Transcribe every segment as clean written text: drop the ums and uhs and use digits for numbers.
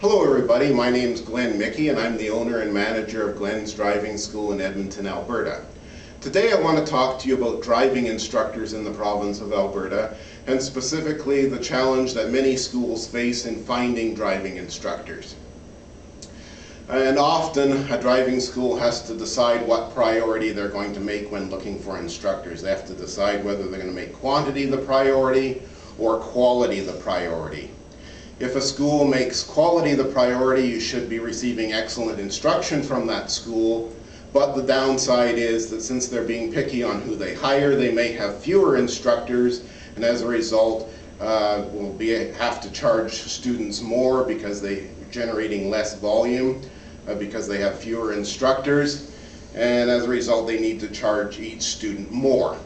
Hello everybody, my name is Glenn Mickey and I'm the owner and manager of Glenn's Driving School in Edmonton, Alberta. Today I want to talk to you about driving instructors in the province of Alberta, and specifically the challenge that many schools face in finding driving instructors. And often a driving school has to decide what priority they're going to make when looking for instructors. They have to decide whether they're going to make quantity the priority or quality the priority. If a school makes quality the priority, you should be receiving excellent instruction from that school, but the downside is that since they're being picky on who they hire, they may have fewer instructors, and as a result will have to charge students more because they're generating less volume because they have fewer instructors, and as a result they need to charge each student more.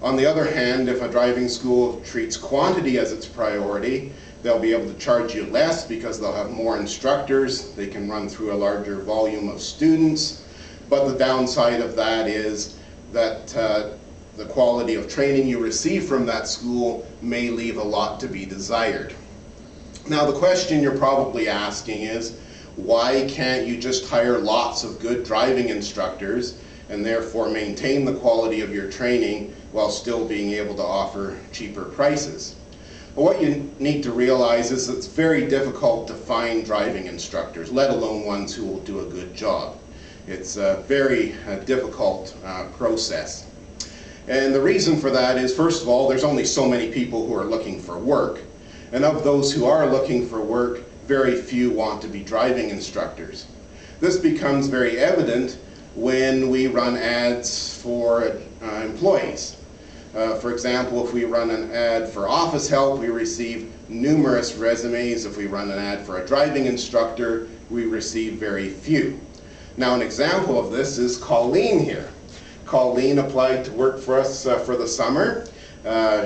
On the other hand, if a driving school treats quantity as its priority, they'll be able to charge you less because they'll have more instructors, they can run through a larger volume of students, but the downside of that is that the quality of training you receive from that school may leave a lot to be desired. Now the question you're probably asking is, why can't you just hire lots of good driving instructors and therefore maintain the quality of your training while still being able to offer cheaper prices? What you need to realize is it's very difficult to find driving instructors, let alone ones who will do a good job. It's a very difficult process. And the reason for that is, first of all, there's only so many people who are looking for work. And of those who are looking for work, very few want to be driving instructors. This becomes very evident when we run ads for employees. For example, if we run an ad for office help, we receive numerous resumes. If we run an ad for a driving instructor, we receive very few. Now an example of this is Colleen here. Colleen applied to work for us for the summer.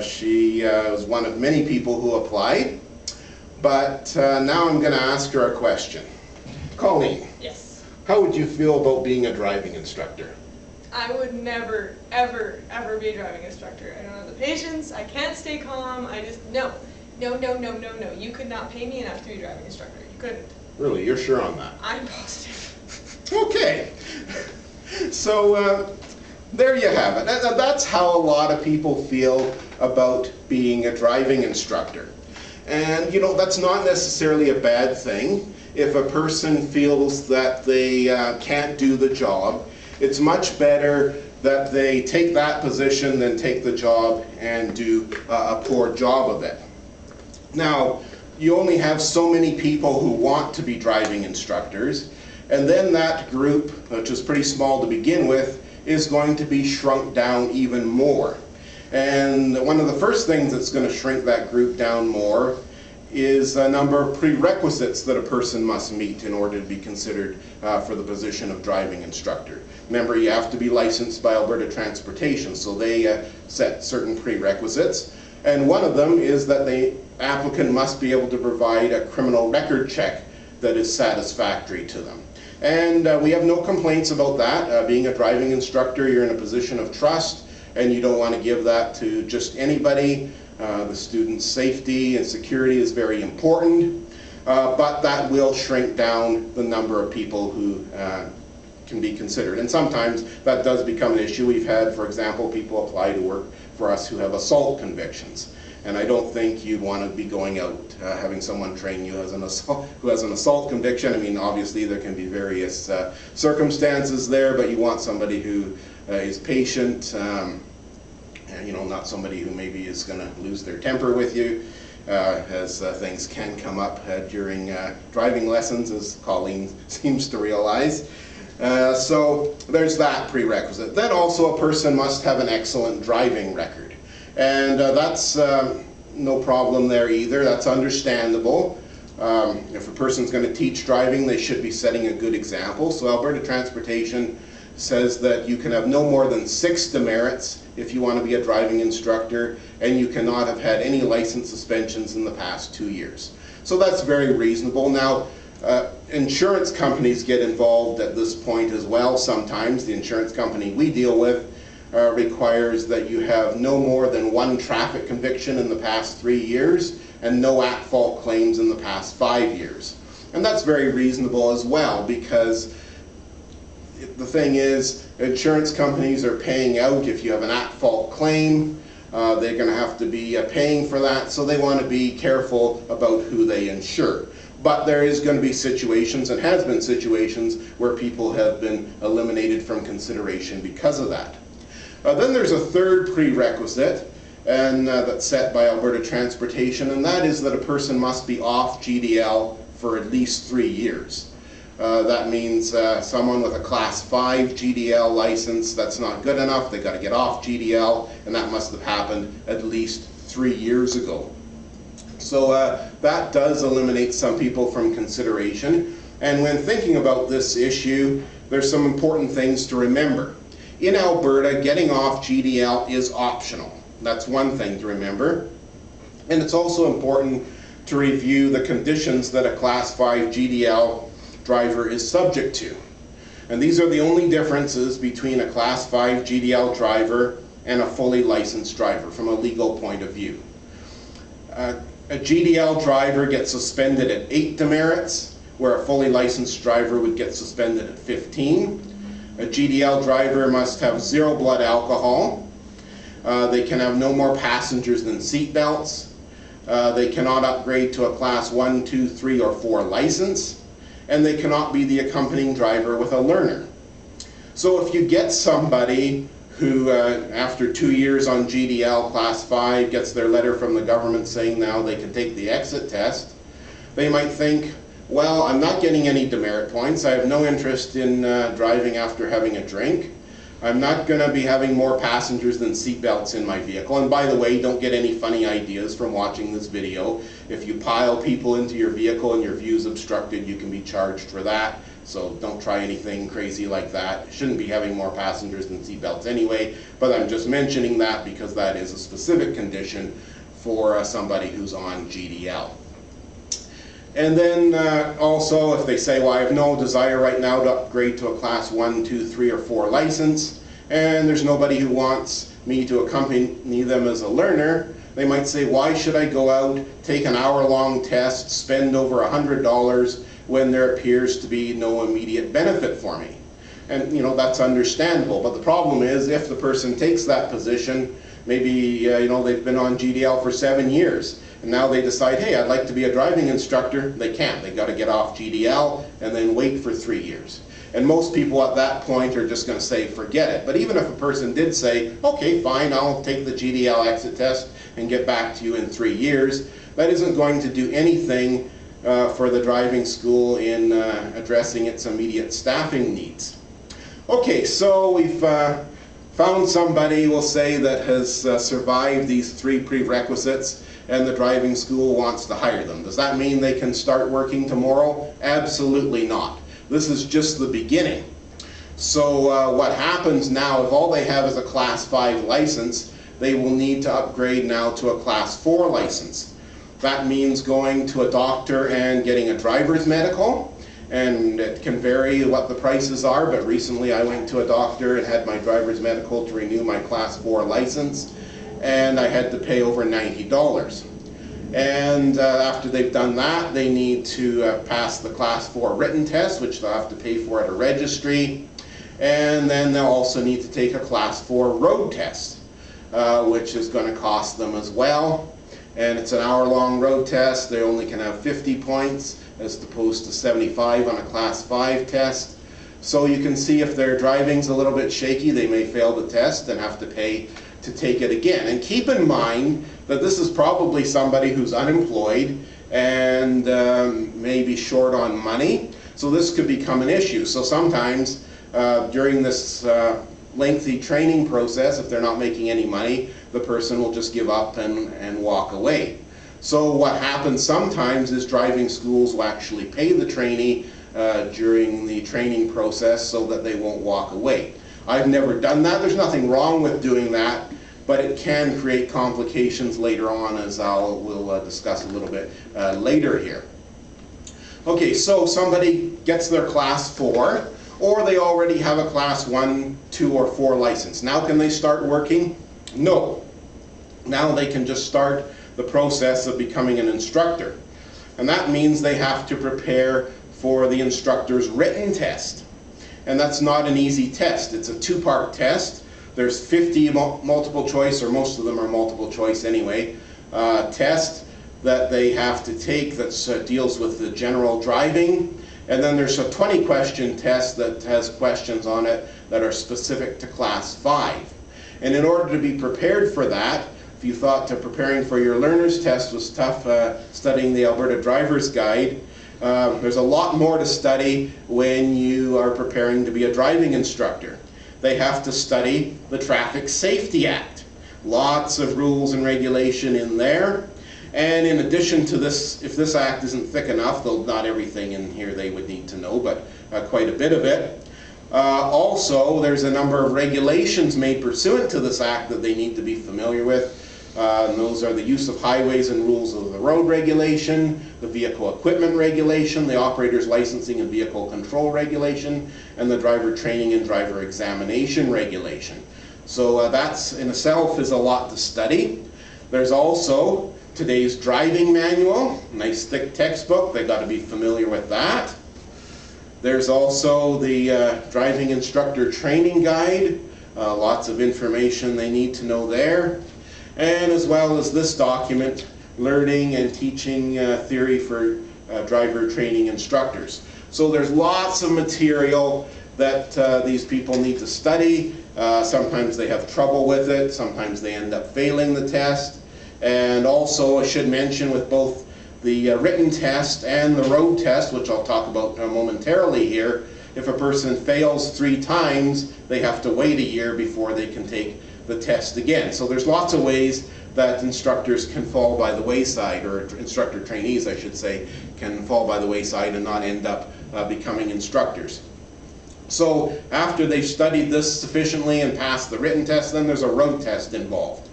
She was one of many people who applied. But now I'm going to ask her a question. Colleen. Yes. How would you feel about being a driving instructor? I would never, ever, ever be a driving instructor. I don't have the patience. I can't stay calm. No. You could not pay me enough to be a driving instructor. You couldn't. Really? You're sure on that? I'm positive. Okay. So there you have it. That's how a lot of people feel about being a driving instructor. And you know, that's not necessarily a bad thing. If a person feels that they can't do the job, it's much better that they take that position than take the job and do a poor job of it. Now, you only have so many people who want to be driving instructors, and then that group, which is pretty small to begin with, is going to be shrunk down even more. And one of the first things that's going to shrink that group down more is a number of prerequisites that a person must meet in order to be considered for the position of driving instructor. Remember, you have to be licensed by Alberta Transportation, so they set certain prerequisites. And one of them is that the applicant must be able to provide a criminal record check that is satisfactory to them. And we have no complaints about that. Being a driving instructor, you're in a position of trust, and you don't want to give that to just anybody. The student's safety and security is very important, but that will shrink down the number of people who can be considered. And sometimes that does become an issue. We've had, for example, people apply to work for us who have assault convictions. And I don't think you'd want to be going out having someone train you as who has an assault conviction. I mean, obviously there can be various circumstances there, but you want somebody who is patient, and, you know, not somebody who maybe is going to lose their temper with you, as things can come up during driving lessons, as Colleen seems to realize. So there's that prerequisite. Then also a person must have an excellent driving record. And that's no problem there either. That's understandable. If a person's going to teach driving, they should be setting a good example. So Alberta Transportation says that you can have no more than 6 demerits if you want to be a driving instructor, and you cannot have had any license suspensions in the past 2 years. So that's very reasonable. Now, insurance companies get involved at this point as well. Sometimes the insurance company we deal with requires that you have no more than 1 traffic conviction in the past 3 years and no at-fault claims in the past 5 years. And that's very reasonable as well, because the thing is, insurance companies are paying out if you have an at-fault claim. They're going to have to be paying for that, so they want to be careful about who they insure. But there is going to be situations, and has been situations, where people have been eliminated from consideration because of that. Then there's a third prerequisite, and that's set by Alberta Transportation, and that is that a person must be off GDL for at least 3 years. That means someone with a Class 5 GDL license, that's not good enough. They've got to get off GDL, and that must have happened at least 3 years ago. So that does eliminate some people from consideration. And when thinking about this issue, there's some important things to remember. In Alberta, getting off GDL is optional. That's one thing to remember. And it's also important to review the conditions that a Class 5 GDL driver is subject to. And these are the only differences between a Class 5 GDL driver and a fully licensed driver from a legal point of view. A GDL driver gets suspended at 8 demerits, where a fully licensed driver would get suspended at 15. A GDL driver must have 0 blood alcohol. They can have no more passengers than seat belts. They cannot upgrade to a Class 1, 2, 3, or 4 license. And they cannot be the accompanying driver with a learner. So if you get somebody who, after 2 years on GDL Class 5, gets their letter from the government saying now they can take the exit test, they might think, well, I'm not getting any demerit points. I have no interest in driving after having a drink. I'm not going to be having more passengers than seat belts in my vehicle. And by the way, don't get any funny ideas from watching this video. If you pile people into your vehicle and your view's obstructed, you can be charged for that. So don't try anything crazy like that. Shouldn't be having more passengers than seat belts anyway, but I'm just mentioning that because that is a specific condition for somebody who's on GDL. And then also, if they say, well, I have no desire right now to upgrade to a Class 1, 2, 3, or 4 license, and there's nobody who wants me to accompany them as a learner, they might say, why should I go out, take an hour-long test, spend over $100 when there appears to be no immediate benefit for me? And that's understandable, but the problem is if the person takes that position, maybe they've been on GDL for 7 years, and now they decide, hey, I'd like to be a driving instructor. They can't. They've got to get off GDL and then wait for 3 years. And most people at that point are just going to say, forget it. But even if a person did say, okay, fine, I'll take the GDL exit test and get back to you in 3 years, that isn't going to do anything for the driving school in addressing its immediate staffing needs. Okay, so we've found somebody, we'll say, that has survived these 3 prerequisites, and the driving school wants to hire them. Does that mean they can start working tomorrow? Absolutely not. This is just the beginning. So what happens now, if all they have is a Class 5 license, they will need to upgrade now to a Class 4 license. That means going to a doctor and getting a driver's medical, and it can vary what the prices are, but recently I went to a doctor and had my driver's medical to renew my Class 4 license, and I had to pay over $90. And after they've done that, they need to pass the Class 4 written test, which they'll have to pay for at a registry, and then they'll also need to take a Class 4 road test, which is going to cost them as well. And it's an hour-long road test. They only can have 50 points as opposed to 75 on a Class 5 test. So you can see if their driving's a little bit shaky, they may fail the test and have to pay to take it again. And keep in mind that this is probably somebody who's unemployed and maybe short on money. So this could become an issue. So sometimes during this lengthy training process, if they're not making any money, the person will just give up and walk away. So what happens sometimes is driving schools will actually pay the trainee during the training process so that they won't walk away. I've never done that. There's nothing wrong with doing that, but it can create complications later on, as we'll discuss a little bit later here. Okay, so somebody gets their Class 4, or they already have a Class 1, 2, or 4 license. Now can they start working? No. Now they can just start the process of becoming an instructor. And that means they have to prepare for the instructor's written test. And that's not an easy test. It's a two-part test. There's 50 multiple choice, or most of them are multiple choice anyway, test that they have to take that deals with the general driving. And then there's a 20-question test that has questions on it that are specific to Class 5. And in order to be prepared for that, if you thought preparing for your learner's test was tough, studying the Alberta Driver's Guide, there's a lot more to study when you are preparing to be a driving instructor. They have to study the Traffic Safety Act. Lots of rules and regulation in there. And in addition to this, if this act isn't thick enough, though not everything in here they would need to know, but quite a bit of it. Also, there's a number of regulations made pursuant to this act that they need to be familiar with. And those are the use of highways and rules of the road regulation, the vehicle equipment regulation, the operator's licensing and vehicle control regulation, and the driver training and driver examination regulation. So that's in itself is a lot to study. There's also today's driving manual, nice thick textbook, they've got to be familiar with that. There's also the driving instructor training guide, lots of information they need to know there. And as well as this document, learning and teaching theory for driver training instructors. So there's lots of material that these people need to study. Sometimes they have trouble with it, sometimes they end up failing the test. And also I should mention with both the written test and the road test, which I'll talk about momentarily here, if a person fails 3 times, they have to wait a year before they can take the test again. So there's lots of ways that instructors can fall by the wayside, or instructor trainees I should say, can fall by the wayside and not end up becoming instructors. So after they've studied this sufficiently and passed the written test, then there's a road test involved.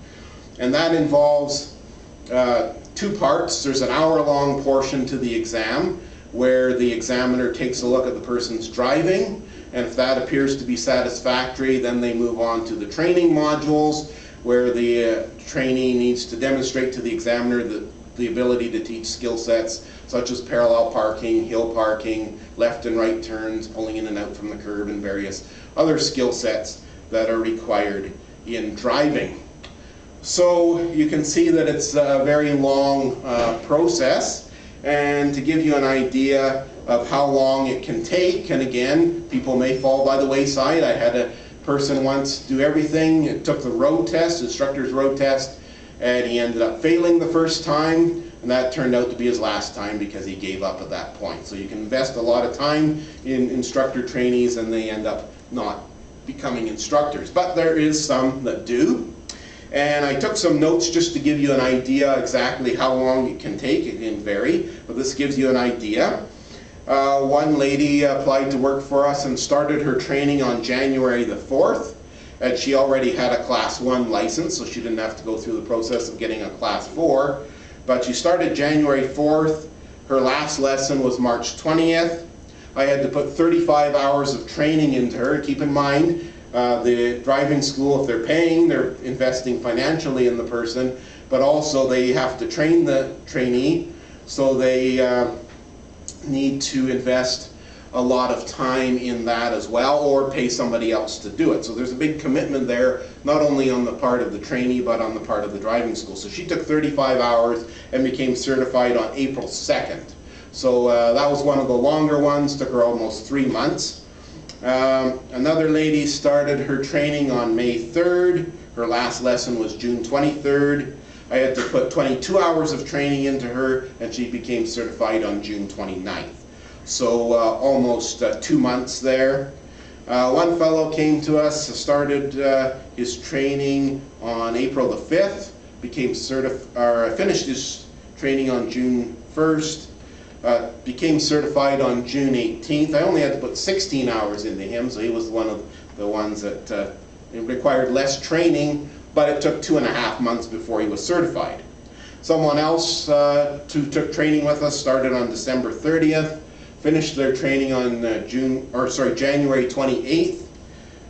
And that involves 2 parts. There's an hour-long portion to the exam where the examiner takes a look at the person's driving, and if that appears to be satisfactory, then they move on to the training modules where the trainee needs to demonstrate to the examiner the ability to teach skill sets such as parallel parking, hill parking, left and right turns, pulling in and out from the curb, and various other skill sets that are required in driving. So you can see that it's a very long process, and to give you an idea of how long it can take, and again, people may fall by the wayside. I had a person once do everything. It took the road test, instructor's road test, and he ended up failing the first time, and that turned out to be his last time because he gave up at that point. So you can invest a lot of time in instructor trainees and they end up not becoming instructors. But there is some that do. And I took some notes just to give you an idea exactly how long it can take. It can vary, but this gives you an idea. One lady applied to work for us and started her training on January the 4th, and she already had a Class 1 license, so she didn't have to go through the process of getting a Class 4. But she started January 4th. Her last lesson was March 20th. I had to put 35 hours of training into her. Keep in mind, the driving school, if they're paying, they're investing financially in the person, but also they have to train the trainee, so they need to invest a lot of time in that as well, or pay somebody else to do it. So there's a big commitment there, not only on the part of the trainee, but on the part of the driving school. So she took 35 hours and became certified on April 2nd. So that was one of the longer ones, took her almost 3 months. Another lady started her training on May 3rd. Her last lesson was June 23rd. I had to put 22 hours of training into her, and she became certified on June 29th. So almost 2 months there. One fellow came to us, started his training on April the 5th, finished his training on June 1st, became certified on June 18th. I only had to put 16 hours into him, so he was one of the ones that it required less training, but it took 2.5 months before he was certified. Someone else who took training with us started on December 30th, finished their training on January 28th.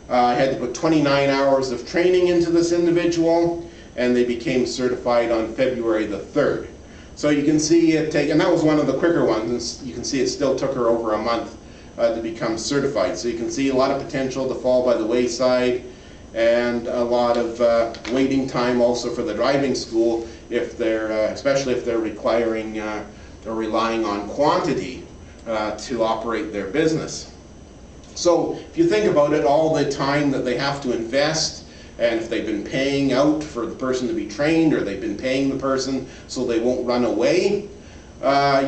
I had to put 29 hours of training into this individual, and they became certified on February the 3rd. So you can see it take, and that was one of the quicker ones. You can see it still took her over a month to become certified. So you can see a lot of potential to fall by the wayside, and a lot of waiting time also for the driving school, if they're, especially if they're requiring or relying on quantity to operate their business. So if you think about it, all the time that they have to invest, and if they've been paying out for the person to be trained, or they've been paying the person so they won't run away,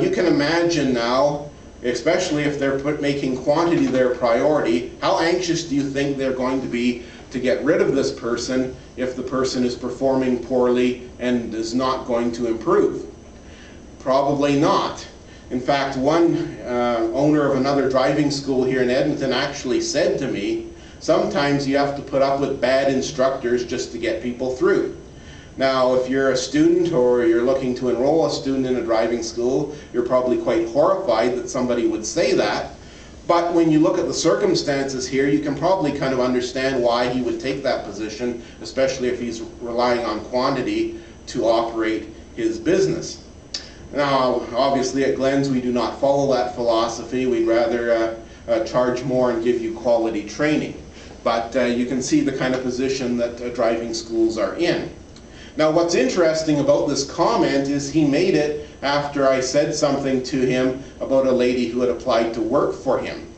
you can imagine now, especially if they're making quantity their priority, how anxious do you think they're going to be to get rid of this person if the person is performing poorly and is not going to improve? Probably not. In fact, one owner of another driving school here in Edmonton actually said to me, sometimes you have to put up with bad instructors just to get people through. Now, if you're a student or you're looking to enroll a student in a driving school, you're probably quite horrified that somebody would say that. But when you look at the circumstances here, you can probably kind of understand why he would take that position, especially if he's relying on quantity to operate his business. Now, obviously at Glenn's we do not follow that philosophy. We'd rather charge more and give you quality training. But you can see the kind of position that driving schools are in. Now, what's interesting about this comment is he made it after I said something to him about a lady who had applied to work for him.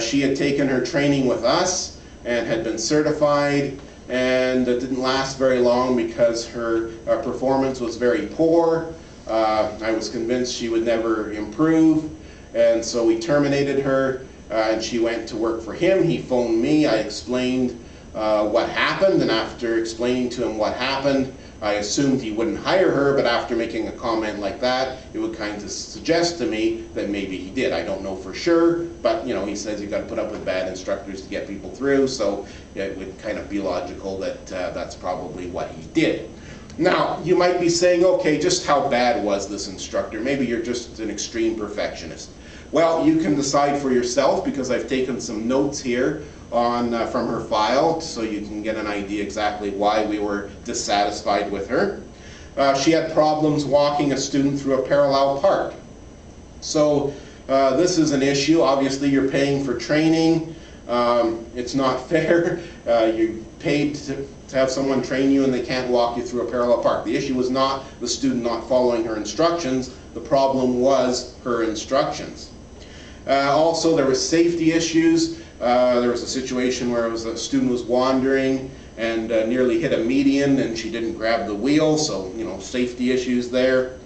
She had taken her training with us and had been certified, and it didn't last very long because her performance was very poor. I was convinced she would never improve, and so we terminated her, and she went to work for him. He phoned me. I explained what happened, and after explaining to him what happened, I assumed he wouldn't hire her, but after making a comment like that, it would kind of suggest to me that maybe he did. I don't know for sure, but you know, he says you've got to put up with bad instructors to get people through, so it would kind of be logical that that's probably what he did. Now, you might be saying, okay, just how bad was this instructor? Maybe you're just an extreme perfectionist. Well, you can decide for yourself, because I've taken some notes here on from her file, so you can get an idea exactly why we were dissatisfied with her. She had problems walking a student through a parallel park. So this is an issue. Obviously, you're paying for training. It's not fair. You paid to have someone train you and they can't walk you through a parallel park. The issue was not the student not following her instructions. The problem was her instructions. Also, there were safety issues. There was a situation where a student was wandering and nearly hit a median, and she didn't grab the wheel, so you know, safety issues there.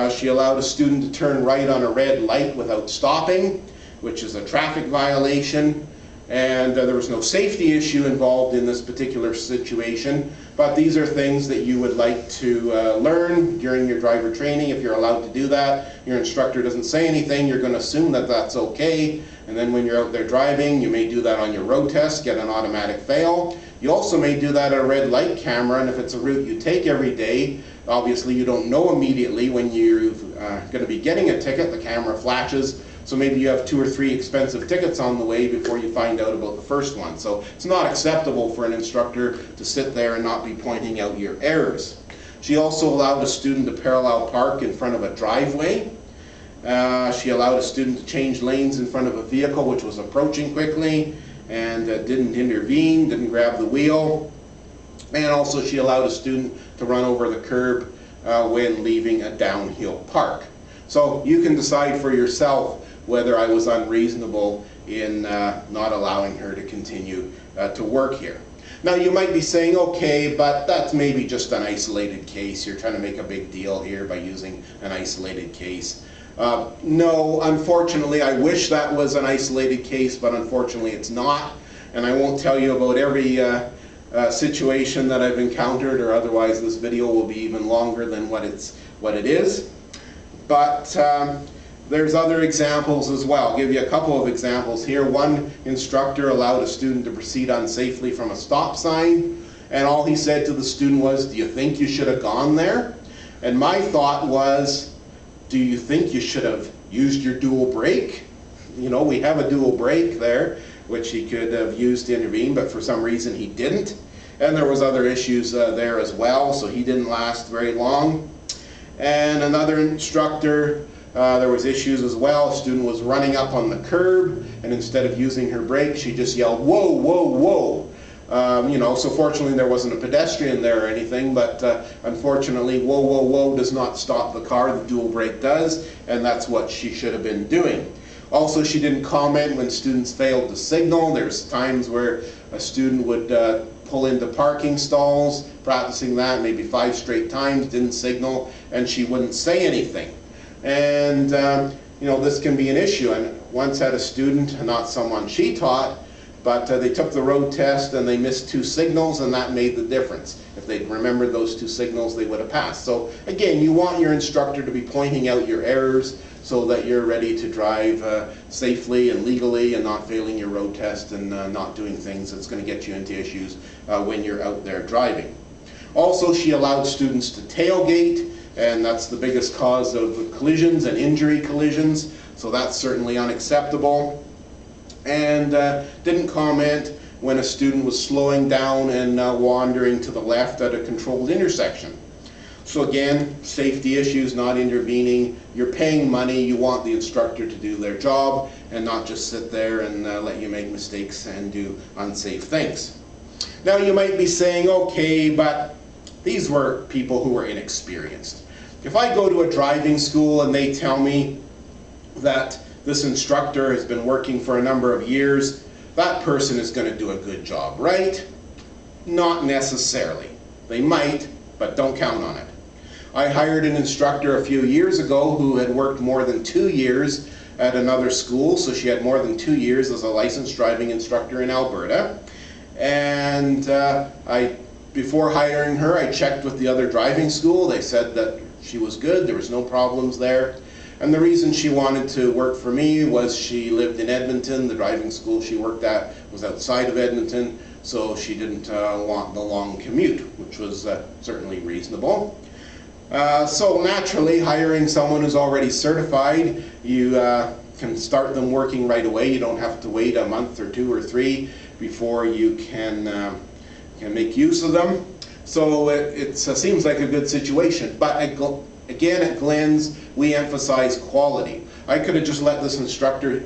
She allowed a student to turn right on a red light without stopping, which is a traffic violation. And there was no safety issue involved in this particular situation, but these are things that you would like to learn during your driver training. If you're allowed to do that, your instructor doesn't say anything, you're going to assume that that's okay, and then when you're out there driving, you may do that on your road test, get an automatic fail. You also may do that at a red light camera, and if it's a route you take every day, obviously you don't know immediately when you're going to be getting a ticket. The camera flashes. So maybe you have 2 or 3 expensive tickets on the way before you find out about the first one. So it's not acceptable for an instructor to sit there and not be pointing out your errors. She also allowed a student to parallel park in front of a driveway. She allowed a student to change lanes in front of a vehicle which was approaching quickly and didn't intervene, didn't grab the wheel. And also she allowed a student to run over the curb when leaving a downhill park. So you can decide for yourself whether I was unreasonable in not allowing her to continue to work here. Now you might be saying, okay, but that's maybe just an isolated case. You're trying to make a big deal here by using an isolated case. No, unfortunately, I wish that was an isolated case, but unfortunately it's not. And I won't tell you about every situation that I've encountered, or otherwise this video will be even longer than what it is. But there's other examples as well. I'll give you a couple of examples here. One instructor allowed a student to proceed unsafely from a stop sign, and all he said to the student was, "Do you think you should have gone there?" And my thought was, do you think you should have used your dual brake? You know, we have a dual brake there, which he could have used to intervene, but for some reason he didn't. And there was other issues there as well, so he didn't last very long. And another instructor, there was issues as well. A student was running up on the curb, and instead of using her brake, she just yelled, "Whoa, whoa, whoa." So fortunately there wasn't a pedestrian there or anything, but unfortunately, whoa, whoa, whoa does not stop the car. The dual brake does, and that's what she should have been doing. Also, she didn't comment when students failed to signal. There's times where a student would pull into parking stalls, practicing that maybe 5 straight times, didn't signal, and she wouldn't say anything. And this can be an issue. And once had a student, not someone she taught, but they took the road test and they missed 2 signals, and that made the difference. If they'd remembered those 2 signals, they would have passed. So again, you want your instructor to be pointing out your errors so that you're ready to drive safely and legally and not failing your road test and not doing things that's going to get you into issues when you're out there driving. Also, she allowed students to tailgate, and that's the biggest cause of collisions and injury collisions, so that's certainly unacceptable. And didn't comment when a student was slowing down and wandering to the left at a controlled intersection. So again, safety issues, not intervening. You're paying money, you want the instructor to do their job and not just sit there and let you make mistakes and do unsafe things. Now you might be saying, okay, but these were people who were inexperienced. If I go to a driving school and they tell me that this instructor has been working for a number of years, that person is going to do a good job, right? Not necessarily. They might, but don't count on it. I hired an instructor a few years ago who had worked more than 2 years at another school, so she had more than 2 years as a licensed driving instructor in Alberta. And before hiring her, I checked with the other driving school. They said that she was good, there was no problems there. And the reason she wanted to work for me was she lived in Edmonton. The driving school she worked at was outside of Edmonton, so she didn't want the long commute, which was certainly reasonable. So naturally, hiring someone who's already certified, you can start them working right away. You don't have to wait a month or 2 or 3 before you can make use of them. So it seems like a good situation. But again, at Glenn's, we emphasize quality. I could have just let this instructor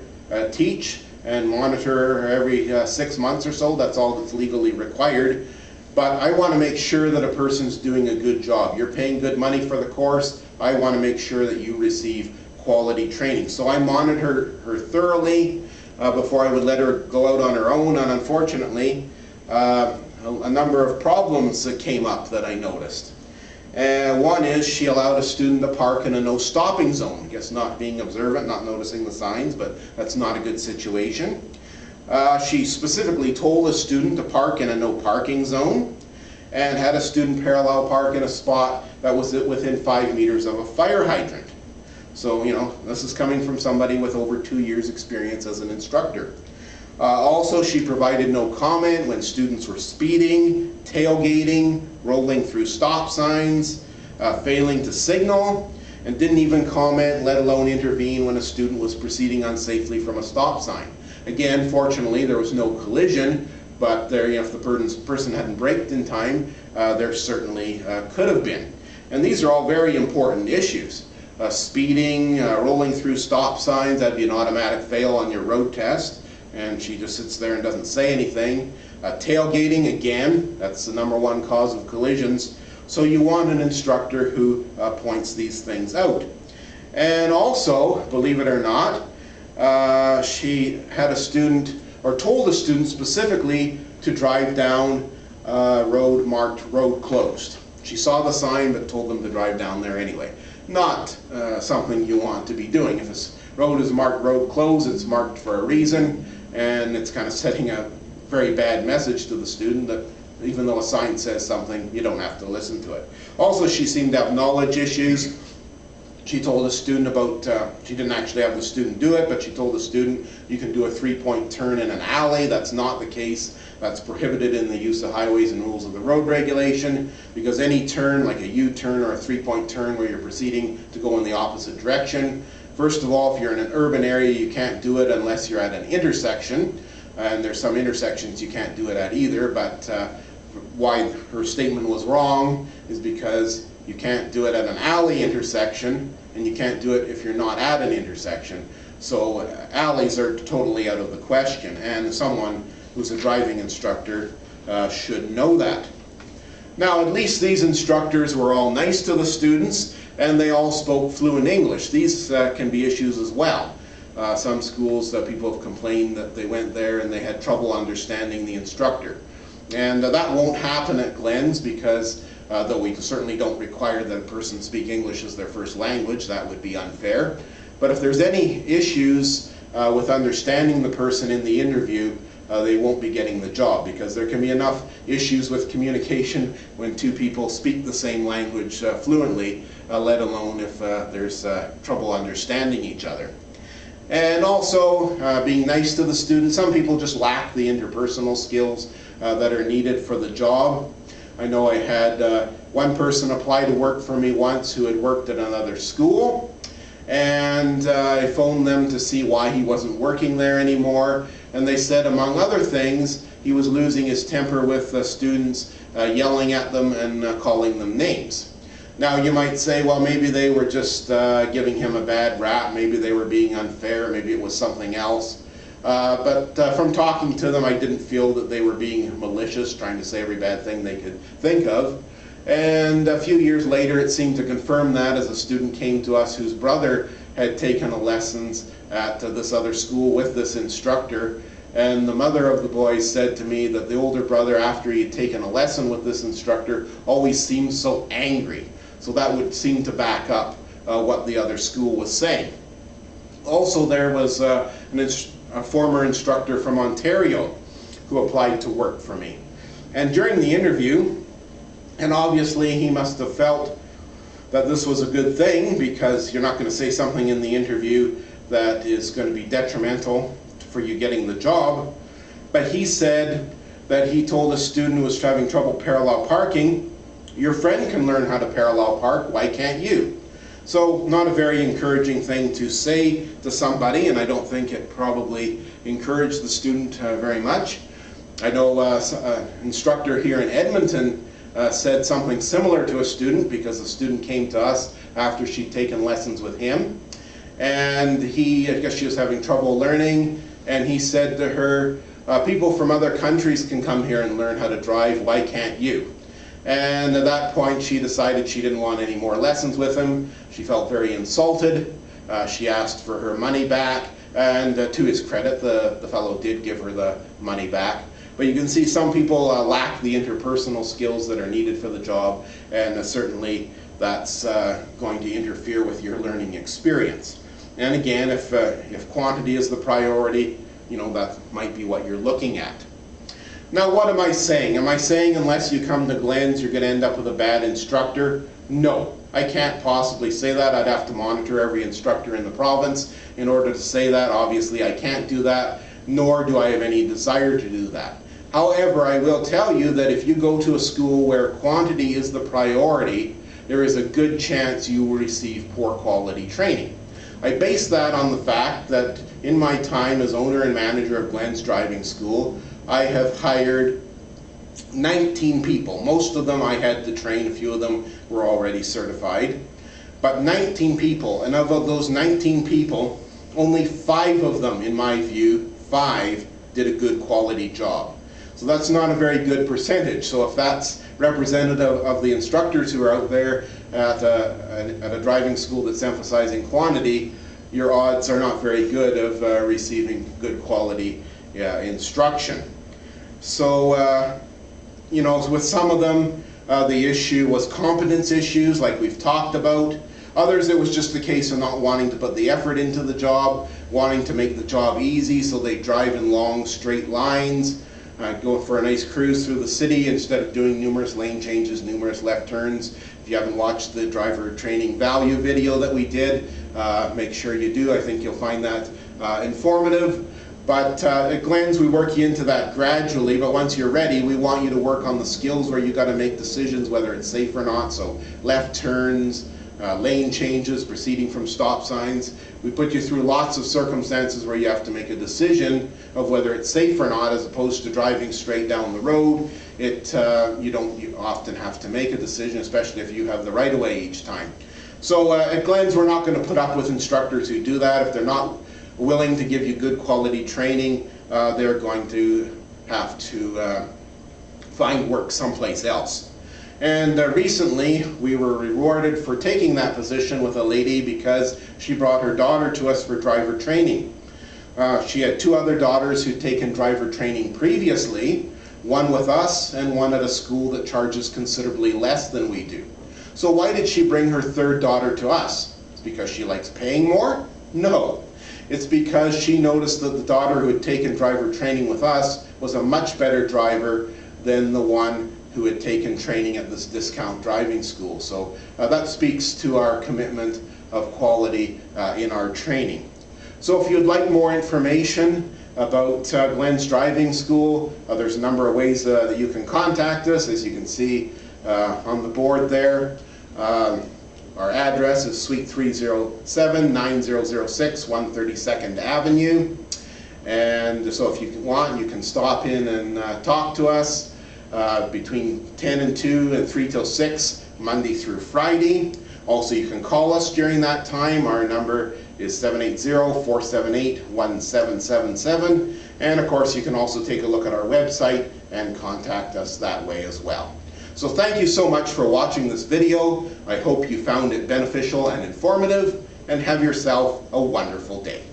teach and monitor her every 6 months or so. That's all that's legally required. But I want to make sure that a person's doing a good job. You're paying good money for the course. I want to make sure that you receive quality training. So I monitor her thoroughly before I would let her go out on her own. And unfortunately, a number of problems that came up that I noticed. One is she allowed a student to park in a no stopping zone. I guess not being observant, not noticing the signs, but that's not a good situation. She specifically told a student to park in a no parking zone and had a student parallel park in a spot that was within 5 meters of a fire hydrant. So, this is coming from somebody with over 2 years experience as an instructor. Also, she provided no comment when students were speeding, tailgating, rolling through stop signs, failing to signal, and didn't even comment, let alone intervene when a student was proceeding unsafely from a stop sign. Again, fortunately, there was no collision, but if the person hadn't braked in time, there certainly could have been. And these are all very important issues. Speeding, rolling through stop signs, that'd be an automatic fail on your road test, and she just sits there and doesn't say anything. Tailgating, again, that's the #1 cause of collisions. So you want an instructor who points these things out. And also, believe it or not, she had a student, or told a student specifically to drive down road marked road closed. She saw the sign but told them to drive down there anyway. Not something you want to be doing. If this road is marked road closed, it's marked for a reason, and it's kind of setting a very bad message to the student that even though a sign says something, you don't have to listen to it. Also, she seemed to have knowledge issues. She told a student about, she didn't actually have the student do it, but she told the student you can do a 3-point turn in an alley. That's not the case. That's prohibited in the use of highways and rules of the road regulation, because any turn, like a U-turn or a 3-point turn where you're proceeding to go in the opposite direction, first of all, if you're in an urban area, you can't do it unless you're at an intersection, and there's some intersections you can't do it at either, but why her statement was wrong is because You can't do it at an alley intersection, and you can't do it if you're not at an intersection. So alleys are totally out of the question, and someone who's a driving instructor should know that. Now, at least these instructors were all nice to the students, and they all spoke fluent English. These can be issues as well. Some schools, people have complained that they went there and they had trouble understanding the instructor. And that won't happen at Glenn's because though we certainly don't require that a person speak English as their first language, that would be unfair. But if there's any issues with understanding the person in the interview, they won't be getting the job, because there can be enough issues with communication when two people speak the same language fluently, let alone if there's trouble understanding each other. And also being nice to the students. Some people just lack the interpersonal skills that are needed for the job. I know I had one person apply to work for me once who had worked at another school, and I phoned them to see why he wasn't working there anymore, and they said, among other things, he was losing his temper with the students, yelling at them and calling them names. Now you might say, well, maybe they were just giving him a bad rap, maybe they were being unfair, maybe it was something else. But from talking to them, I didn't feel that they were being malicious, trying to say every bad thing they could think of. And a few years later, it seemed to confirm that, as a student came to us whose brother had taken lessons at this other school with this instructor. And the mother of the boy said to me that the older brother, after he had taken a lesson with this instructor, always seemed so angry. So that would seem to back up what the other school was saying. Also, there was a former instructor from Ontario who applied to work for me. And during the interview, and obviously he must have felt that this was a good thing, because you're not going to say something in the interview that is going to be detrimental for you getting the job, but he said that he told a student who was having trouble parallel parking, your friend can learn how to parallel park, why can't you? So not a very encouraging thing to say to somebody, and I don't think it probably encouraged the student very much. I know an instructor here in Edmonton said something similar to a student, because the student came to us after she'd taken lessons with him, and I guess she was having trouble learning, and he said to her, people from other countries can come here and learn how to drive, why can't you? And at that point she decided she didn't want any more lessons with him. She felt very insulted. She asked for her money back, and to his credit, the fellow did give her the money back. But you can see some people lack the interpersonal skills that are needed for the job, and certainly that's going to interfere with your learning experience. And again, if quantity is the priority, that might be what you're looking at. Now, what am I saying? Am I saying unless you come to Glenn's you're going to end up with a bad instructor? No, I can't possibly say that. I'd have to monitor every instructor in the province in order to say that. Obviously, I can't do that, nor do I have any desire to do that. However, I will tell you that if you go to a school where quantity is the priority, there is a good chance you will receive poor quality training. I base that on the fact that in my time as owner and manager of Glenn's Driving School, I have hired 19 people. Most of them I had to train, a few of them were already certified. But 19 people, and of those 19 people, only 5 of them, in my view, 5 did a good quality job. So that's not a very good percentage. So if that's representative of the instructors who are out there at a driving school that's emphasizing quantity, your odds are not very good of receiving good quality instruction. So, with some of them, the issue was competence issues, like we've talked about. Others, it was just the case of not wanting to put the effort into the job, wanting to make the job easy, so they drive in long, straight lines, go for a nice cruise through the city instead of doing numerous lane changes, numerous left turns. If you haven't watched the driver training value video that we did, make sure you do. I think you'll find that informative. But at Glenn's, we work you into that gradually, but once you're ready, we want you to work on the skills where you got to make decisions whether it's safe or not. So left turns, lane changes, proceeding from stop signs. We put you through lots of circumstances where you have to make a decision of whether it's safe or not, as opposed to driving straight down the road. You often have to make a decision, especially if you have the right of way each time. So at Glenn's, we're not going to put up with instructors who do that. If they're not willing to give you good quality training, they're going to have to find work someplace else. And recently we were rewarded for taking that position with a lady because she brought her daughter to us for driver training. She had 2 other daughters who'd taken driver training previously, one with us and one at a school that charges considerably less than we do. So why did she bring her 3rd daughter to us? It's because she likes paying more? No. It's because she noticed that the daughter who had taken driver training with us was a much better driver than the one who had taken training at this discount driving school. So that speaks to our commitment of quality in our training. So if you'd like more information about Glenn's Driving School, there's a number of ways that you can contact us. As you can see on the board there, our address is Suite 307, 9006, 132nd Avenue. And so if you want, you can stop in and talk to us between 10 and 2 and 3 till 6, Monday through Friday. Also, you can call us during that time. Our number is 780-478-1777. And of course, you can also take a look at our website and contact us that way as well. So thank you so much for watching this video. I hope you found it beneficial and informative, and have yourself a wonderful day.